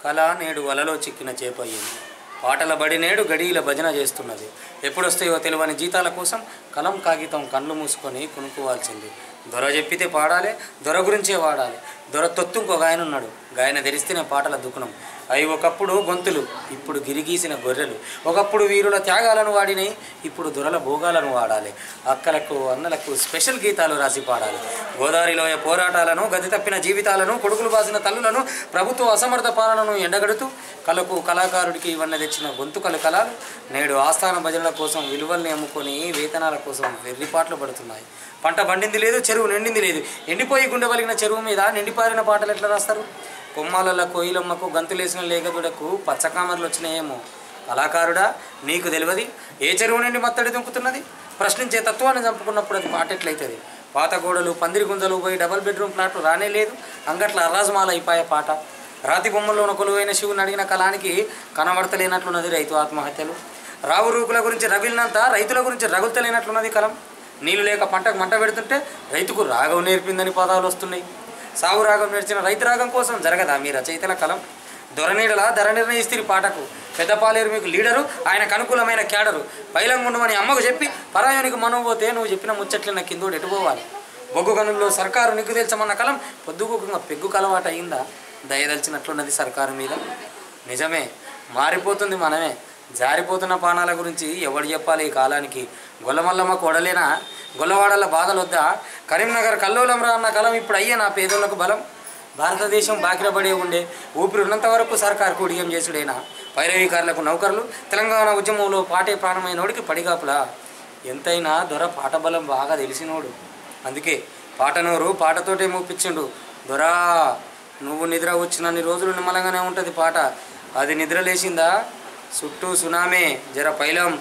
కళ నేడు వలలో చిక్కిన చేపయ్యింది. పాటల బడి నేడు గడియల భజన చేస్తున్నది. ఎప్పుడొస్తాయో తెలియని జీతాల కోసం కలం కాగితం కళ్ళు మూసుకొని కొనుక్కోవాల్సింది. దొర చెప్పితే పాడాలి, దొర గురించే వాడాలి. దొర తొత్తు ఇంకొక ఆయన ఉన్నాడు, గాయన ధరిస్తేనే పాటల దుకుణం. అవి ఒకప్పుడు గొంతులు, ఇప్పుడు గిరిగీసిన గొర్రెలు. ఒకప్పుడు వీరుల త్యాగాలను వాడినాయి, ఇప్పుడు దొరల భోగాలను వాడాలి. అక్కలకు అన్నలకు స్పెషల్ గీతాలు రాసి పాడాలి. గోదావరిలోయ పోరాటాలను, గది తప్పిన జీవితాలను, కొడుకులు బాసిన తల్లులను, ప్రభుత్వ అసమర్థ పాలనను ఎండగడుతూ కళకు కళాకారుడికి ఇవన్నీ తెచ్చిన గొంతుకలు కళలు నేడు ఆస్థాన భజనల కోసం విలువల్ని అమ్ముకొని వేతనాల కోసం వెర్రిపాట్లు పడుతున్నాయి. పంట పండింది లేదు, చెరువు నిండింది లేదు. ఎండిపోయి గుండె వలిగిన చెరువు మీద నిండిపారిన పాటలు ఎట్లా రాస్తారు? కొమ్మాలల కోయిలమ్మకు గంతులేసిన లేగదుడకు పచ్చకామర్లు వచ్చినాయేమో. కళాకారుడా, నీకు తెలియదు ఏ చెరువు నుండి మత్తడి దుంకుతున్నది? ప్రశ్నించే తత్వాన్ని చంపుకున్నప్పుడు అది పాట ఎట్లయితుంది? పాత గోడలు, పందిరి గుంజలు పోయి డబల్ బెడ్రూమ్ ప్లాట్లు రానే లేదు. అంగట్ల అర్రాజమాల అయిపోయే పాట. రాతి బొమ్మల్లోన కొలువైన శివుని అడిగిన కళానికి కనబడతలేనట్లున్నది రైతు ఆత్మహత్యలు. రావు రూకుల గురించి రగిలినంత రైతుల గురించి రగులుతలేనట్లున్నది కలం. నీళ్ళు లేక పంటకు మంట పెడుతుంటే రైతుకు రాగం నేర్పిందని పదాలు వస్తున్నాయి. సాగు రాగం నేర్చిన రైతు రాగం కోసం జరగదా మీ రచయితల కలం? దొరనీడలా ధర నిర్ణయిస్తే పాటకు పెద్దపాలేరు మీకు లీడరు, ఆయనకు అనుకూలమైన క్యాడరు. పైలంగుండమని అమ్మకు చెప్పి పరాయానికి మనవపోతే నువ్వు చెప్పిన ముచ్చట్లన్న కిందోడు ఎటుపోవాలి? బొగ్గు గనుల్లో సర్కారు నిగ్గు తెల్చమన్న కలం పొద్దుగుకంగా పెగ్గు కలవాటు అయిందా? దయదలిచినట్లున్నది సర్కారు మీద. నిజమే, మారిపోతుంది మనమే. జారిపోతున్న పానాల గురించి ఎవడు చెప్పాలి ఈ కాలానికి? గొల్లమల్లమ్మ కొడలేనా? గొల్లవాడల బాధలు వద్దా? కరీంనగర్ కల్లోలంరా అన్న కలం ఇప్పుడు అయ్యే నా పేదోళ్లకు బలం. భారతదేశం బాకిరబడే ఉండే, ఊపిరి ఉన్నంత వరకు సర్కారు కుడియం చేసుడైనా. పైరవీకారులకు నౌకర్లు, తెలంగాణ ఉద్యమంలో పాటే ప్రాణమైనోడికి పడిగాపులా. ఎంతైనా దొర పాట బలం బాగా తెలిసినోడు. అందుకే పాటనోరు పాటతోటే మూపించిండు. దొరా నువ్వు నిద్ర వచ్చినన్ని రోజులు నిమ్మలంగానే ఉంటుంది పాట. అది నిద్ర లేచిందా చుట్టూ సునామే, జర పైలం